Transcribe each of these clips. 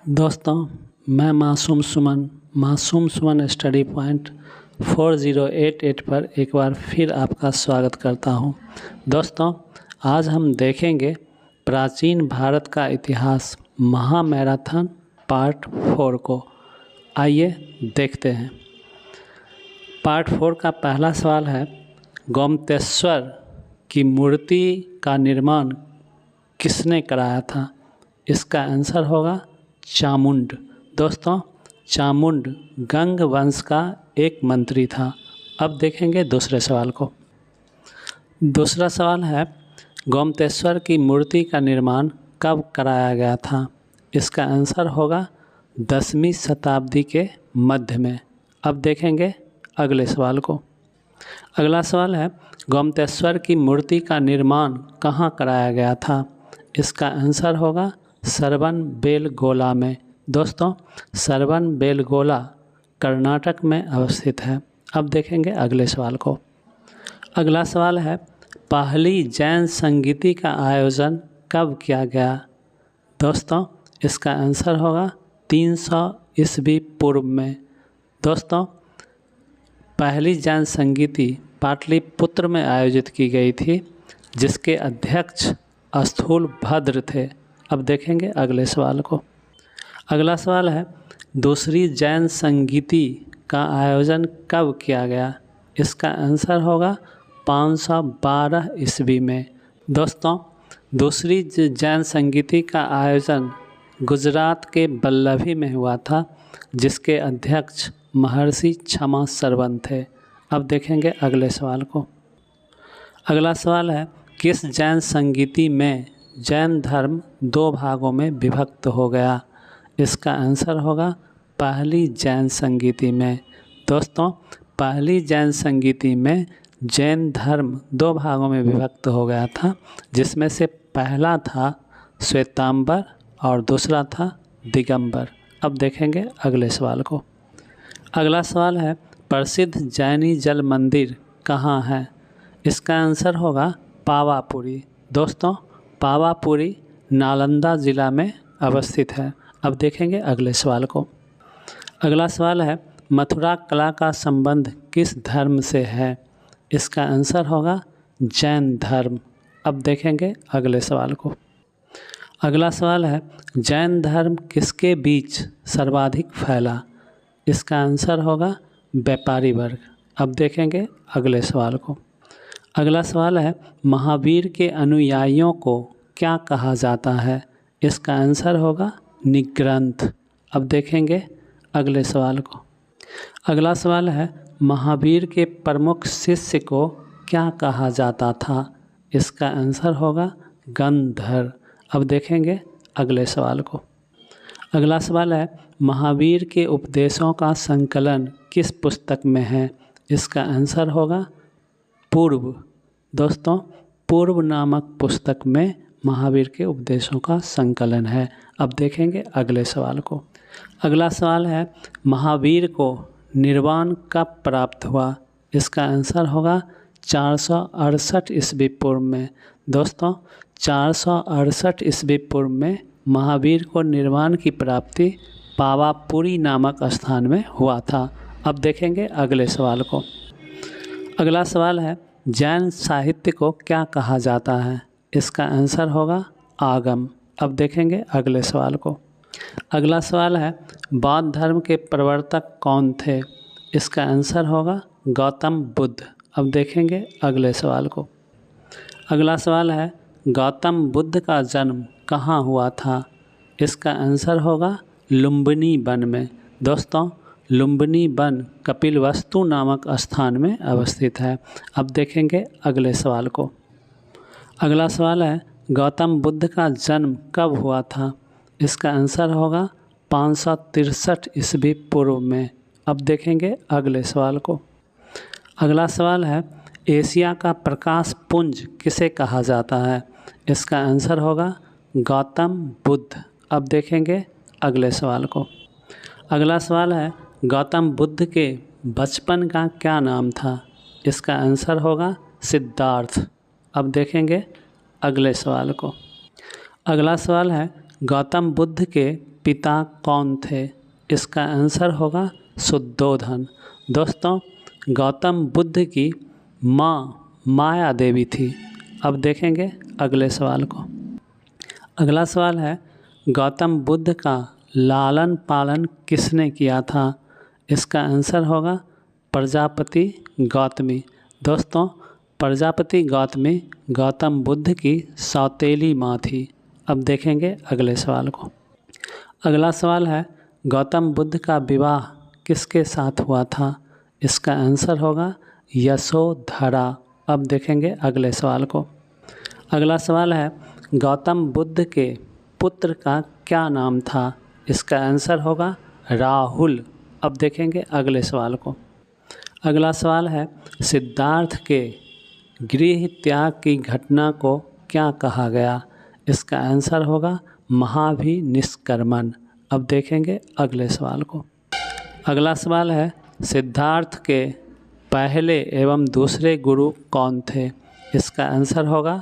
दोस्तों, मैं मासूम सुमन स्टडी पॉइंट 4088 पर एक बार फिर आपका स्वागत करता हूं। दोस्तों, आज हम देखेंगे प्राचीन भारत का इतिहास महामैराथन पार्ट 4 को। आइए देखते हैं। पार्ट 4 का पहला सवाल है, गोमतेश्वर की मूर्ति का निर्माण किसने कराया था? इसका आंसर होगा चामुंड। दोस्तों, चामुंड गंग वंश का एक मंत्री था। अब देखेंगे दूसरे सवाल को। दूसरा सवाल है, गोमतेश्वर की मूर्ति का निर्माण कब कराया गया था? इसका आंसर होगा 10वीं शताब्दी के मध्य में। अब देखेंगे अगले सवाल को। अगला सवाल है, गोमतेश्वर की मूर्ति का निर्माण कहाँ कराया गया था? इसका आंसर होगा श्रवणबेलगोला में। दोस्तों, श्रवणबेलगोला कर्नाटक में अवस्थित है। अब देखेंगे अगले सवाल को। अगला सवाल है, पहली जैन संगीति का आयोजन कब किया गया? दोस्तों, इसका आंसर होगा 300 ईस्वी पूर्व में। दोस्तों, पहली जैन संगीति पाटलिपुत्र में आयोजित की गई थी, जिसके अध्यक्ष स्थूलभद्र थे। अब देखेंगे अगले सवाल को। अगला सवाल है, दूसरी जैन संगीति का आयोजन कब किया गया? इसका आंसर होगा 512 ईस्वी में। दोस्तों, दूसरी जैन संगीति का आयोजन गुजरात के वल्लभी में हुआ था, जिसके अध्यक्ष महर्षि क्षमा श्रवण थे। अब देखेंगे अगले सवाल को। अगला सवाल है, किस जैन संगीति में जैन धर्म 2 भागों में विभक्त हो गया? इसका आंसर होगा पहली जैन संगीति में। दोस्तों, पहली जैन संगीति में जैन धर्म 2 भागों में विभक्त हो गया था, जिसमें से पहला था श्वेतांबर और दूसरा था दिगंबर। अब देखेंगे अगले सवाल को। अगला सवाल है, प्रसिद्ध जैनी जल मंदिर कहाँ है? इसका आंसर होगा पावापुरी। दोस्तों, पावापुरी नालंदा ज़िला में अवस्थित है। अब देखेंगे अगले सवाल को। अगला सवाल है, मथुरा कला का संबंध किस धर्म से है? इसका आंसर होगा जैन धर्म। अब देखेंगे अगले सवाल को। अगला सवाल है, जैन धर्म किसके बीच सर्वाधिक फैला? इसका आंसर होगा व्यापारी वर्ग। अब देखेंगे अगले सवाल को। अगला सवाल है, महावीर के अनुयायियों को क्या कहा जाता है? इसका आंसर होगा निग्रंथ। अब देखेंगे अगले सवाल को। अगला सवाल है, महावीर के प्रमुख शिष्य को क्या कहा जाता था? इसका आंसर होगा गंधर। अब देखेंगे अगले सवाल को। अगला सवाल है, महावीर के उपदेशों का संकलन किस पुस्तक में है? इसका आंसर होगा पूर्व। दोस्तों, पूर्व नामक पुस्तक में महावीर के उपदेशों का संकलन है। अब देखेंगे अगले सवाल को। अगला सवाल है, महावीर को निर्वाण कब प्राप्त हुआ? इसका आंसर होगा 468 ईस्वी पूर्व में। दोस्तों, 468 ईस्वी पूर्व में महावीर को निर्वाण की प्राप्ति पावापुरी नामक स्थान में हुआ था। अब देखेंगे अगले सवाल को। अगला सवाल है, जैन साहित्य को क्या कहा जाता है? इसका आंसर होगा आगम। अब देखेंगे अगले सवाल को। अगला सवाल है, बौद्ध धर्म के प्रवर्तक कौन थे? इसका आंसर होगा गौतम बुद्ध। अब देखेंगे अगले सवाल को। अगला सवाल है, गौतम बुद्ध का जन्म कहाँ हुआ था? इसका आंसर होगा लुम्बिनी वन में। दोस्तों, लुम्बिनी वन कपिलवस्तु नामक स्थान में अवस्थित है। अब देखेंगे अगले सवाल को। अगला सवाल है, गौतम बुद्ध का जन्म कब हुआ था? इसका आंसर होगा 563 ईस्वी पूर्व में। अब देखेंगे अगले सवाल को। अगला सवाल है, एशिया का प्रकाश पुंज किसे कहा जाता है? इसका आंसर होगा गौतम बुद्ध। अब देखेंगे अगले सवाल को। अगला सवाल है, गौतम बुद्ध के बचपन का क्या नाम था? इसका आंसर होगा सिद्धार्थ। अब देखेंगे अगले सवाल को। अगला सवाल है, गौतम बुद्ध के पिता कौन थे? इसका आंसर होगा शुद्धोधन। दोस्तों, गौतम बुद्ध की माँ माया देवी थी। अब देखेंगे अगले सवाल को। अगला सवाल है, गौतम बुद्ध का लालन पालन किसने किया था? इसका आंसर होगा प्रजापति गौतमी। दोस्तों, प्रजापति गौतमी गौतम बुद्ध की सौतेली माँ थी। अब देखेंगे अगले सवाल को। अगला सवाल है, गौतम बुद्ध का विवाह किसके साथ हुआ था? इसका आंसर होगा यशोधरा। अब देखेंगे अगले सवाल को। अगला सवाल है, गौतम बुद्ध के पुत्र का क्या नाम था? इसका आंसर होगा राहुल। अब देखेंगे अगले सवाल को। अगला सवाल है, सिद्धार्थ के गृह त्याग की घटना को क्या कहा गया? इसका आंसर होगा महाभिनिष्क्रमण। अब देखेंगे अगले सवाल को। अगला सवाल है, सिद्धार्थ के पहले एवं दूसरे गुरु कौन थे? इसका आंसर होगा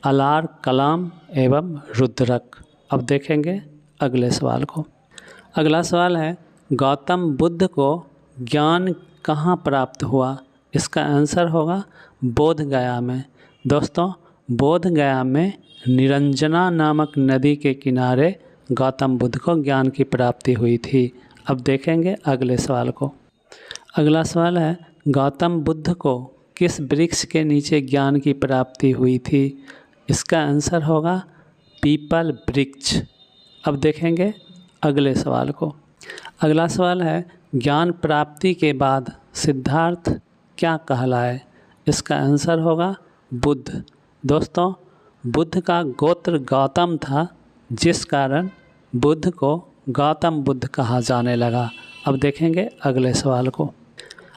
अलार कलाम एवं रुद्रक। अब देखेंगे अगले सवाल को। अगला सवाल है, गौतम बुद्ध को ज्ञान कहाँ प्राप्त हुआ? इसका आंसर होगा बोध गया में। दोस्तों, बोध गया में निरंजना नामक नदी के किनारे गौतम बुद्ध को ज्ञान की प्राप्ति हुई थी। अब देखेंगे अगले सवाल को। अगला सवाल है, गौतम बुद्ध को किस वृक्ष के नीचे ज्ञान की प्राप्ति हुई थी? इसका आंसर होगा पीपल वृक्ष। अब देखेंगे अगले सवाल को। अगला सवाल है, ज्ञान प्राप्ति के बाद सिद्धार्थ क्या कहलाए? इसका आंसर होगा बुद्ध। दोस्तों, बुद्ध का गोत्र गौतम था, जिस कारण बुद्ध को गौतम बुद्ध कहा जाने लगा। अब देखेंगे अगले सवाल को।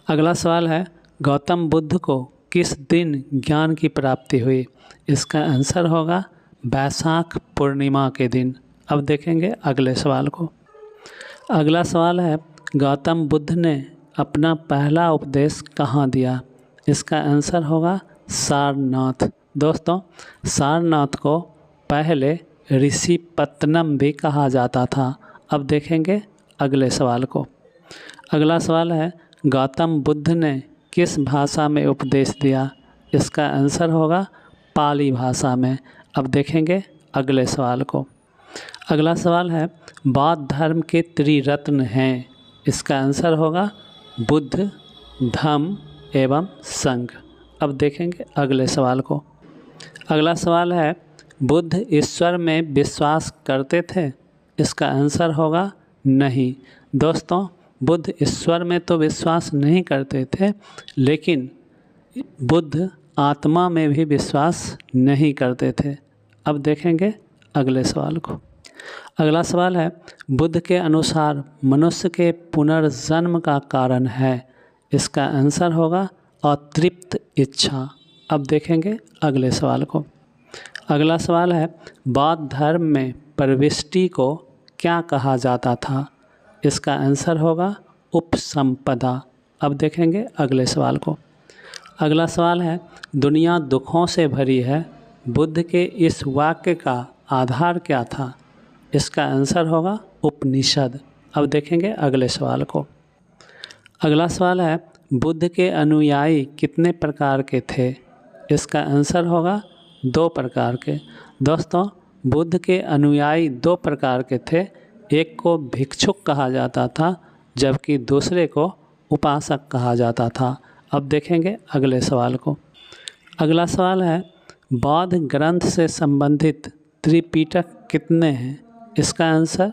अगला सवाल है, गौतम बुद्ध को किस दिन ज्ञान की प्राप्ति हुई? इसका आंसर होगा बैसाख पूर्णिमा के दिन। अब देखेंगे अगले सवाल को। अगला सवाल है, गौतम बुद्ध ने अपना पहला उपदेश कहाँ दिया? इसका आंसर होगा सारनाथ। दोस्तों, सारनाथ को पहले ऋषिपत्तनम भी कहा जाता था। अब देखेंगे अगले सवाल को। अगला सवाल है, गौतम बुद्ध ने किस भाषा में उपदेश दिया? इसका आंसर होगा पाली भाषा में। अब देखेंगे अगले सवाल को। अगला सवाल है, बौद्ध धर्म के त्रिरत्न हैं। इसका आंसर होगा बुद्ध, धम्म एवं संघ। अब देखेंगे अगले सवाल को। अगला सवाल है, बुद्ध ईश्वर में विश्वास करते थे? इसका आंसर होगा नहीं। दोस्तों, बुद्ध ईश्वर में तो विश्वास नहीं करते थे, लेकिन बुद्ध आत्मा में भी विश्वास नहीं करते थे। अब देखेंगे अगले सवाल को। अगला सवाल है, बुद्ध के अनुसार मनुष्य के पुनर्जन्म का कारण है? इसका आंसर होगा अतृप्त इच्छा। अब देखेंगे अगले सवाल को। अगला सवाल है, बौद्ध धर्म में प्रविष्टि को क्या कहा जाता था? इसका आंसर होगा उपसंपदा। अब देखेंगे अगले सवाल को। अगला सवाल है, दुनिया दुखों से भरी है, बुद्ध के इस वाक्य का आधार क्या था? इसका आंसर होगा उपनिषद। अब देखेंगे अगले सवाल को। अगला सवाल है, बुद्ध के अनुयायी कितने प्रकार के थे? इसका आंसर होगा 2 प्रकार के। दोस्तों, बुद्ध के अनुयायी 2 प्रकार के थे। एक को भिक्षुक कहा जाता था, जबकि दूसरे को उपासक कहा जाता था। अब देखेंगे अगले सवाल को। अगला सवाल है, बौद्ध ग्रंथ से संबंधित त्रिपिटक कितने हैं? इसका आंसर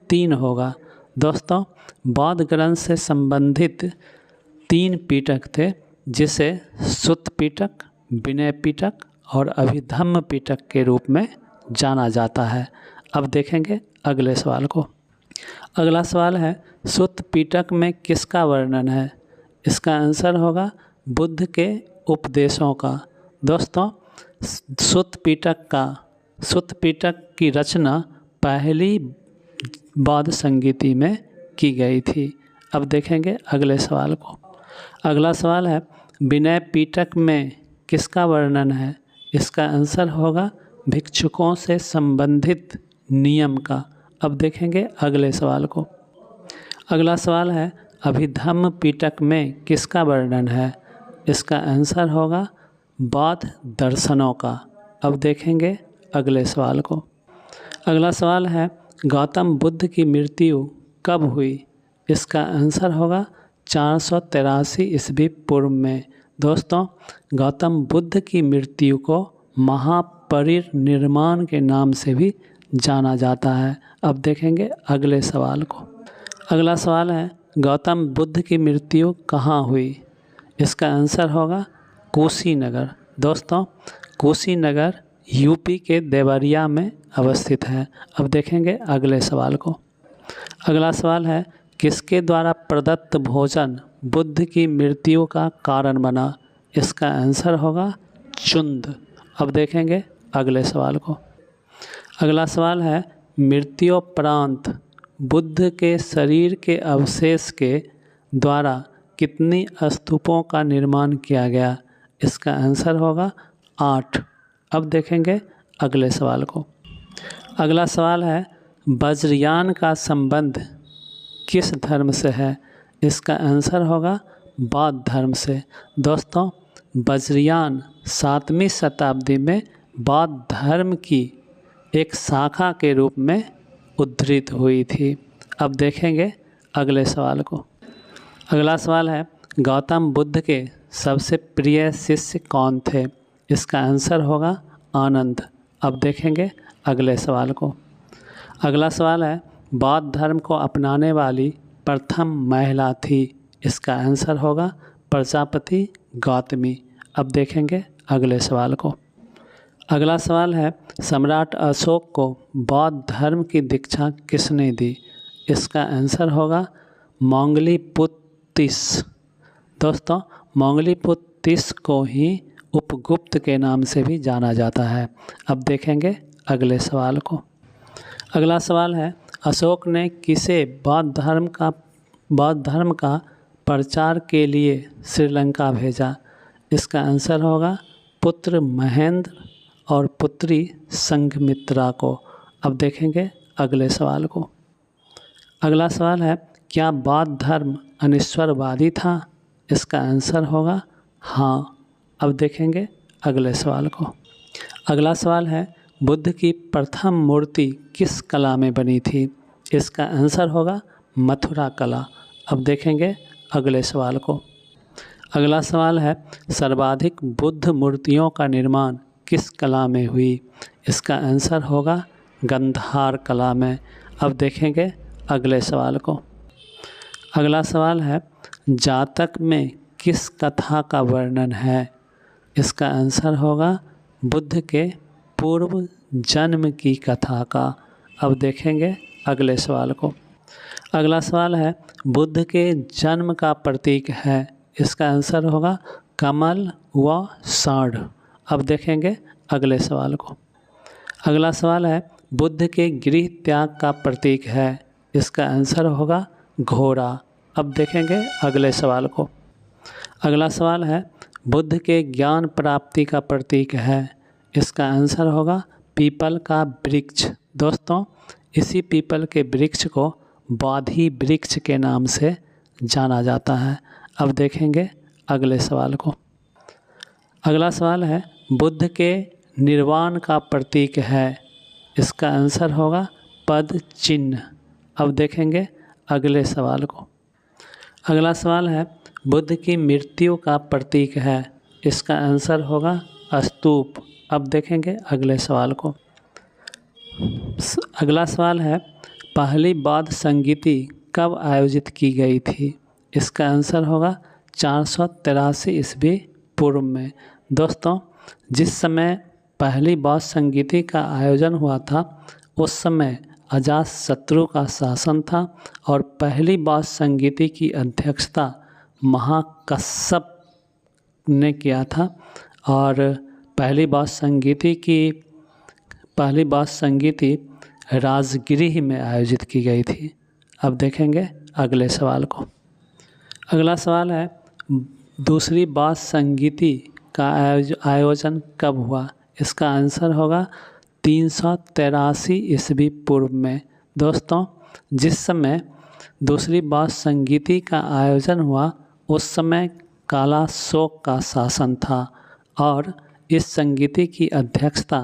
3 होगा। दोस्तों, बौद्ध ग्रंथ से संबंधित 3 पिटक थे, जिसे सुत्त पिटक, विनय पिटक और अभिधम्म पिटक के रूप में जाना जाता है। अब देखेंगे अगले सवाल को। अगला सवाल है, सुत्त पिटक में किसका वर्णन है? इसका आंसर होगा बुद्ध के उपदेशों का। दोस्तों, सुत्त पिटक की रचना पहली बौद्ध संगीति में की गई थी। अब देखेंगे अगले सवाल को। अगला सवाल है, विनय पिटक में किसका वर्णन है? इसका आंसर होगा भिक्षुकों से संबंधित नियम का। अब देखेंगे अगले सवाल को। अगला सवाल है अभिधम्म पिटक में किसका वर्णन है? इसका आंसर होगा बौद्ध दर्शनों का। अब देखेंगे अगले सवाल को। अगला सवाल है गौतम बुद्ध की मृत्यु कब हुई? इसका आंसर होगा 483 ईस्वी पूर्व में। दोस्तों, गौतम बुद्ध की मृत्यु को महापरिनिर्वाण के नाम से भी जाना जाता है। अब देखेंगे अगले सवाल को। अगला सवाल है गौतम बुद्ध की मृत्यु कहाँ हुई? इसका आंसर होगा कुशीनगर। दोस्तों, कुशीनगर यूपी के देवरिया में अवस्थित है। अब देखेंगे अगले सवाल को। अगला सवाल है किसके द्वारा प्रदत्त भोजन बुद्ध की मृत्यु का कारण बना? इसका आंसर होगा चुंद। अब देखेंगे अगले सवाल को। अगला सवाल है मृत्योपरांत बुद्ध के शरीर के अवशेष के द्वारा कितनी स्तूपों का निर्माण किया गया? इसका आंसर होगा 8। अब देखेंगे अगले सवाल को। अगला सवाल है वज्रयान का संबंध किस धर्म से है? इसका आंसर होगा बौद्ध धर्म से। दोस्तों, वज्रयान 7वीं शताब्दी में बौद्ध धर्म की एक शाखा के रूप में उद्धृत हुई थी। अब देखेंगे अगले सवाल को। अगला सवाल है गौतम बुद्ध के सबसे प्रिय शिष्य कौन थे? इसका आंसर होगा आनंद। अब देखेंगे अगले सवाल को। अगला सवाल है बौद्ध धर्म को अपनाने वाली प्रथम महिला थी। इसका आंसर होगा प्रजापति गौतमी। अब देखेंगे अगले सवाल को। अगला सवाल है सम्राट अशोक को बौद्ध धर्म की दीक्षा किसने दी? इसका आंसर होगा मौंगलीपुत्तिस। दोस्तों, मौंगलीपुत्तिस को ही उपगुप्त के नाम से भी जाना जाता है। अब देखेंगे अगले सवाल को। अगला सवाल है अशोक ने किसे बौद्ध धर्म का प्रचार के लिए श्रीलंका भेजा? इसका आंसर होगा पुत्र महेंद्र और पुत्री संघमित्रा को। अब देखेंगे अगले सवाल को। अगला सवाल है क्या बौद्ध धर्म अनिश्वरवादी था? इसका आंसर होगा हाँ। अब देखेंगे अगले सवाल को। अगला सवाल है बुद्ध की प्रथम मूर्ति किस कला में बनी थी? इसका आंसर होगा मथुरा कला। अब देखेंगे अगले सवाल को। अगला सवाल है सर्वाधिक बुद्ध मूर्तियों का निर्माण किस कला में हुई? इसका आंसर होगा गंधार कला में। अब देखेंगे अगले सवाल को। अगला सवाल है जातक में किस कथा का वर्णन है? इसका आंसर होगा बुद्ध के पूर्व जन्म की कथा का। अब देखेंगे अगले सवाल को। अगला सवाल है बुद्ध के जन्म का प्रतीक है? इसका आंसर होगा कमल व साढ़। अब देखेंगे अगले सवाल को। अगला सवाल है बुद्ध के गृह त्याग का प्रतीक है? इसका आंसर होगा घोड़ा। अब देखेंगे अगले सवाल को। अगला सवाल है बुद्ध के ज्ञान प्राप्ति का प्रतीक है? इसका आंसर होगा पीपल का वृक्ष। दोस्तों, इसी पीपल के वृक्ष को बोधि वृक्ष के नाम से जाना जाता है। अब देखेंगे अगले सवाल को। अगला सवाल है बुद्ध के निर्वाण का प्रतीक है? इसका आंसर होगा पद चिन्ह। अब देखेंगे अगले सवाल को। अगला सवाल है बुद्ध की मृत्यु का प्रतीक है? इसका आंसर होगा स्तूप। अब देखेंगे अगले सवाल को। अगला सवाल है पहली बौद्ध संगीति कब आयोजित की गई थी? इसका आंसर होगा 483 ईस्वी पूर्व में। दोस्तों, जिस समय पहली बौद्ध संगीति का आयोजन हुआ था उस समय अजातशत्रु का शासन था और पहली बौद्ध संगीति की अध्यक्षता महाकश्यप ने किया था और पहली बौद्ध संगीति राजगृह में आयोजित की गई थी। अब देखेंगे अगले सवाल को। अगला सवाल है दूसरी बौद्ध संगीति का आयोजन कब हुआ? इसका आंसर होगा 383 ईस्वी पूर्व में। दोस्तों, जिस समय दूसरी बौद्ध संगीति का आयोजन हुआ उस समय काला शोक का शासन था और इस संगीति की अध्यक्षता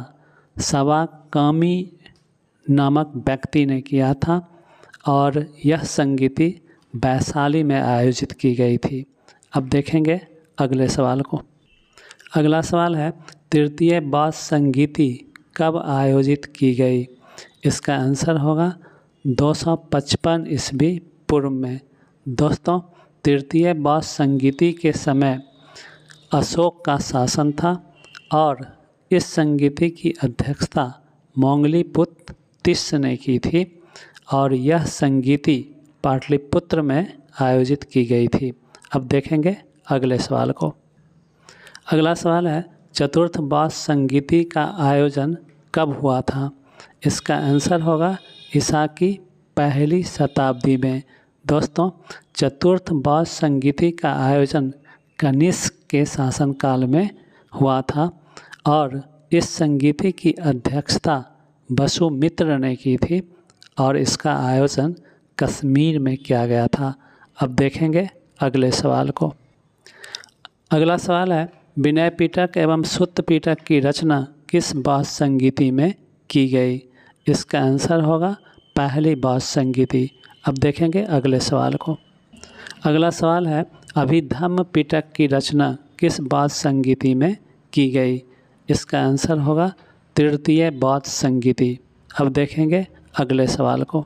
सवा कामी नामक व्यक्ति ने किया था और यह संगीति वैशाली में आयोजित की गई थी। अब देखेंगे अगले सवाल को। अगला सवाल है, तृतीय बौद्ध संगीति कब आयोजित की गई? इसका आंसर होगा 255 ईस्वी पूर्व में। दोस्तों, तृतीय बौद्ध संगीति के समय अशोक का शासन था और इस संगीति की अध्यक्षता मोंगलीपुत्र तिस्स ने की थी और यह संगीति पाटलिपुत्र में आयोजित की गई थी। अब देखेंगे अगले सवाल को। अगला सवाल है, चतुर्थ बौद्ध संगीति का आयोजन कब हुआ था? इसका आंसर होगा ईसा की पहली शताब्दी में। दोस्तों, चतुर्थ बौद्ध संगीति का आयोजन कनिष्क के शासनकाल में हुआ था और इस संगीति की अध्यक्षता वसुमित्र ने की थी और इसका आयोजन कश्मीर में किया गया था। अब देखेंगे अगले सवाल को। अगला सवाल है, विनय पिटक एवं सुत्त पिटक की रचना किस बौद्ध संगीति में की गई? इसका आंसर होगा पहली बौद्ध संगीति। अब देखेंगे अगले सवाल को। अगला सवाल है, अभिधम्म पिटक की रचना किस बौद्ध संगीति में की गई? इसका आंसर होगा तृतीय बौद्ध संगीति। अब देखेंगे अगले सवाल को।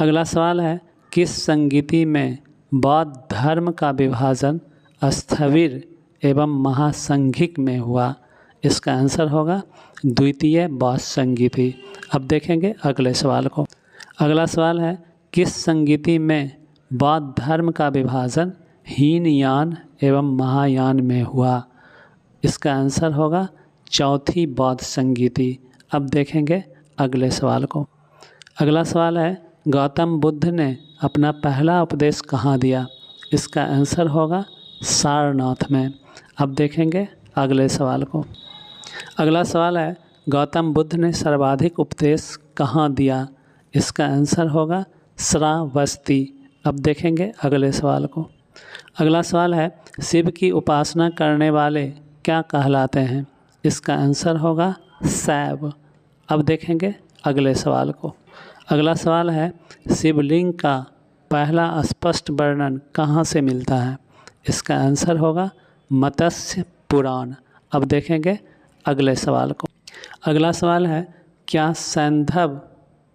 अगला सवाल है, किस संगीति में बौद्ध धर्म का विभाजन स्थविर एवं महासंघिक में हुआ? इसका आंसर होगा द्वितीय बौद्ध संगीति। अब देखेंगे अगले सवाल को। अगला सवाल है, किस संगीति में बौद्ध धर्म का विभाजन हीनयान एवं महायान में हुआ? इसका आंसर होगा चौथी बौद्ध संगीति। अब देखेंगे अगले सवाल को। अगला सवाल है, गौतम बुद्ध ने अपना पहला उपदेश कहाँ दिया? इसका आंसर होगा सारनाथ में। अब देखेंगे अगले सवाल को। अगला सवाल है, गौतम बुद्ध ने सर्वाधिक उपदेश कहाँ दिया? इसका आंसर होगा श्रावस्ती। अब देखेंगे अगले सवाल को। अगला सवाल है, शिव की उपासना करने वाले क्या कहलाते हैं? इसका आंसर होगा शैव। अब देखेंगे अगले सवाल को। अगला सवाल है, शिवलिंग का पहला स्पष्ट वर्णन कहाँ से मिलता है? इसका आंसर होगा मत्स्य पुराण। अब देखेंगे अगले सवाल को। अगला सवाल है, क्या सैंधव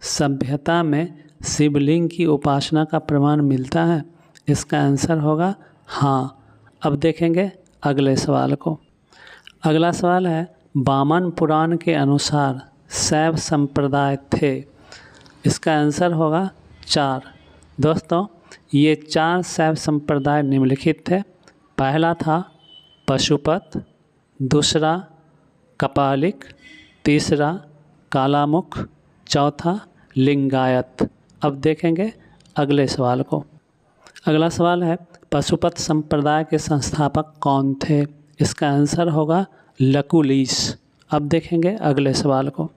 सभ्यता में शिवलिंग की उपासना का प्रमाण मिलता है? इसका आंसर होगा हाँ। अब देखेंगे अगले सवाल को। अगला सवाल है, वामन पुराण के अनुसार शैव संप्रदाय थे? इसका आंसर होगा 4। दोस्तों, ये 4 शैव संप्रदाय निम्नलिखित थे। पहला था पशुपत, दूसरा कपालिक, तीसरा कालामुख, चौथा लिंगायत। अब देखेंगे अगले सवाल को। अगला सवाल है, पशुपत संप्रदाय के संस्थापक कौन थे? इसका आंसर होगा लकुलिश। अब देखेंगे अगले सवाल को।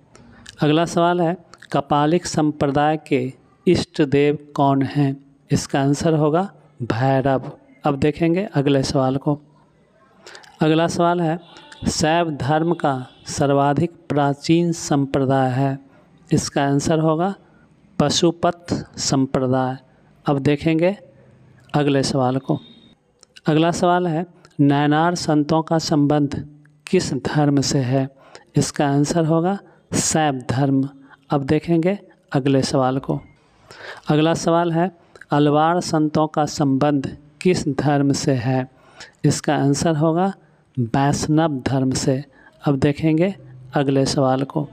अगला सवाल है, कपालिक संप्रदाय के इष्ट देव कौन हैं? इसका आंसर होगा भैरव। अब देखेंगे अगले सवाल को। अगला सवाल है, शैव धर्म का सर्वाधिक प्राचीन संप्रदाय है? इसका आंसर होगा पशुपत संप्रदाय। अब देखेंगे अगले सवाल को। अगला सवाल है, नैनार संतों का संबंध किस धर्म से है? इसका आंसर होगा शैव धर्म। अब देखेंगे अगले सवाल को। अगला सवाल है, अलवार संतों का संबंध किस धर्म से है? इसका आंसर होगा वैष्णव धर्म से। अब देखेंगे अगले सवाल को।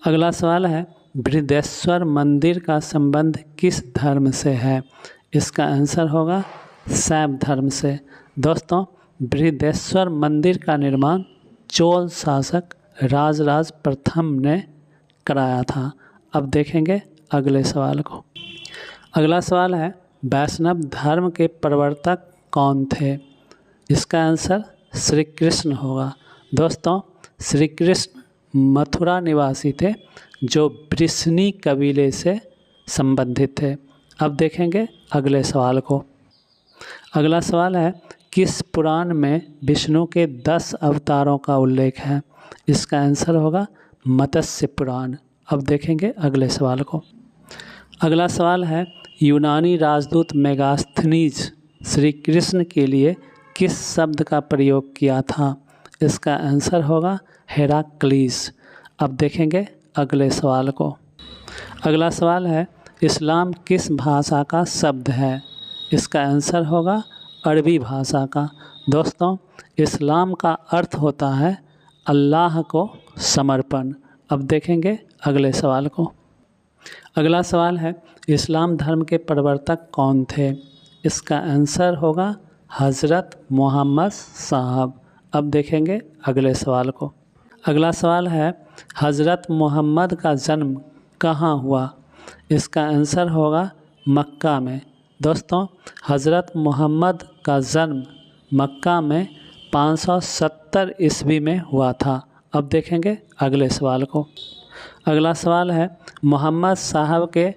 अगला सवाल है, बृहदेश्वर मंदिर का संबंध किस धर्म से है? इसका आंसर होगा शैव धर्म से। दोस्तों, बृहदेश्वर मंदिर का निर्माण चोल शासक राजराज प्रथम ने कराया था। अब देखेंगे अगले सवाल को। अगला सवाल है, वैष्णव धर्म के प्रवर्तक कौन थे? इसका आंसर श्री कृष्ण होगा। दोस्तों, श्री कृष्ण मथुरा निवासी थे जो वृष्णि कबीले से संबंधित थे। अब देखेंगे अगले सवाल को। अगला सवाल है, किस पुराण में विष्णु के 10 अवतारों का उल्लेख है? इसका आंसर होगा मत्स्य पुराण। अब देखेंगे अगले सवाल को। अगला सवाल है, यूनानी राजदूत मेगास्थनीज श्री कृष्ण के लिए किस शब्द का प्रयोग किया था? इसका आंसर होगा हेराक्लीस। अब देखेंगे अगले सवाल को। अगला सवाल है, इस्लाम किस भाषा का शब्द है? इसका आंसर होगा अरबी भाषा का। दोस्तों, इस्लाम का अर्थ होता है अल्लाह को समर्पण। अब देखेंगे अगले सवाल को। अगला सवाल है, इस्लाम धर्म के प्रवर्तक कौन थे? इसका आंसर होगा हज़रत मोहम्मद साहब। अब देखेंगे अगले सवाल को। अगला सवाल है, हज़रत मोहम्मद का जन्म कहाँ हुआ? इसका आंसर होगा मक्का में। दोस्तों, हज़रत मोहम्मद का जन्म मक्का में 570 ईस्वी में हुआ था। अब देखेंगे अगले सवाल को। अगला सवाल है, मोहम्मद साहब के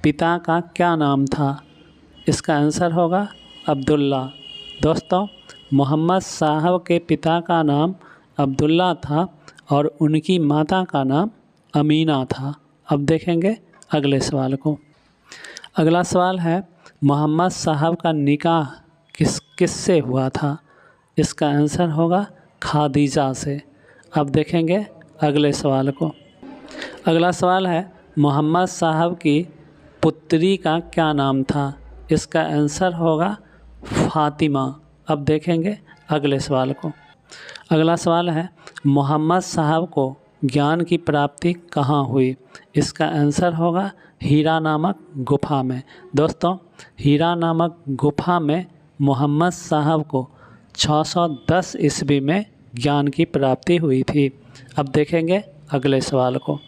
पिता का क्या नाम था? इसका आंसर होगा अब्दुल्ला। दोस्तों, मोहम्मद साहब के पिता का नाम अब्दुल्ला था और उनकी माता का नाम अमीना था। अब देखेंगे अगले सवाल को। अगला सवाल है, मोहम्मद साहब का निकाह किससे हुआ था? इसका आंसर होगा खादीजा से। अब देखेंगे अगले सवाल को। अगला सवाल है, मोहम्मद साहब की पुत्री का क्या नाम था? इसका आंसर होगा फातिमा। अब देखेंगे अगले सवाल को। अगला सवाल है, मोहम्मद साहब को ज्ञान की प्राप्ति कहाँ हुई? इसका आंसर होगा हीरा नामक गुफा में। दोस्तों, हीरा नामक गुफा में मोहम्मद साहब को 610 ईस्वी में ज्ञान की प्राप्ति हुई थी। अब देखेंगे अगले सवाल को।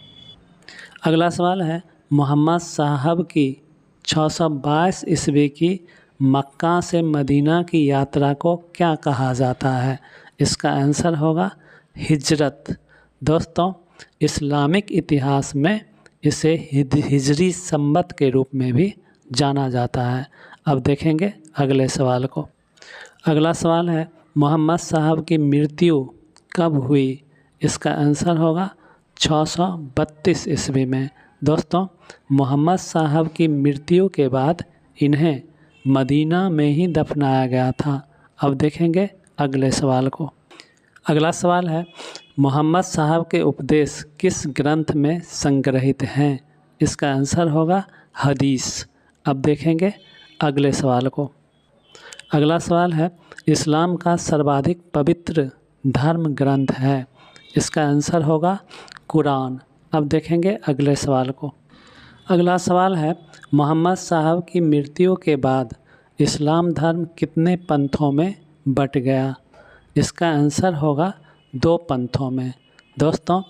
अगला सवाल है, मोहम्मद साहब की 622 ईस्वी की मक्का से मदीना की यात्रा को क्या कहा जाता है? इसका आंसर होगा हिजरत। दोस्तों, इस्लामिक इतिहास में इसे हिजरी संवत के रूप में भी जाना जाता है। अब देखेंगे अगले सवाल को। अगला सवाल है, मोहम्मद साहब की मृत्यु कब हुई? इसका आंसर होगा 632 ईस्वी में। दोस्तों, मोहम्मद साहब की मृत्यु के बाद इन्हें मदीना में ही दफनाया गया था। अब देखेंगे अगले सवाल को। अगला सवाल है, मोहम्मद साहब के उपदेश किस ग्रंथ में संग्रहित हैं? इसका आंसर होगा हदीस। अब देखेंगे अगले सवाल को। अगला सवाल है, इस्लाम का सर्वाधिक पवित्र धर्म ग्रंथ है? इसका आंसर होगा कुरान। अब देखेंगे अगले सवाल को। अगला सवाल है, मोहम्मद साहब की मृत्यु के बाद इस्लाम धर्म कितने पंथों में बट गया? इसका आंसर होगा 2 पंथों में। दोस्तों,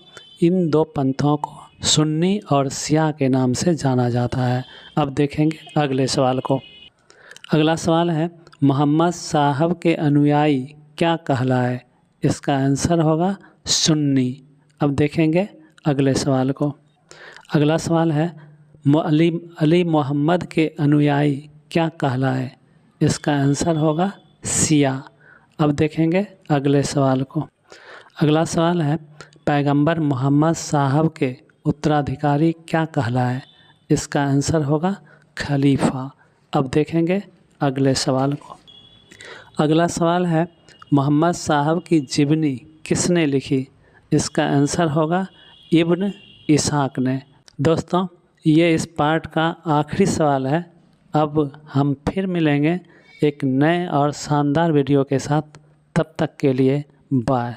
इन 2 पंथों को सुन्नी और शिया के नाम से जाना जाता है। अब देखेंगे अगले सवाल को। अगला सवाल है, मोहम्मद साहब के अनुयायी क्या कहलाए? इसका आंसर होगा सुन्नी। अब देखेंगे अगले सवाल को। अगला सवाल है, अली मोहम्मद के अनुयायी क्या कहलाए? इसका आंसर होगा शिया। अब देखेंगे अगले सवाल को। अगला सवाल है, पैगंबर मोहम्मद साहब के उत्तराधिकारी क्या कहलाए? इसका आंसर होगा खलीफा। अब देखेंगे अगले सवाल को। अगला सवाल है, मोहम्मद साहब की जीवनी किसने लिखी? इसका आंसर होगा इब्न इसहाक ने। दोस्तों, ये इस पार्ट का आखिरी सवाल है। अब हम फिर मिलेंगे एक नए और शानदार वीडियो के साथ। तब तक के लिए बाय।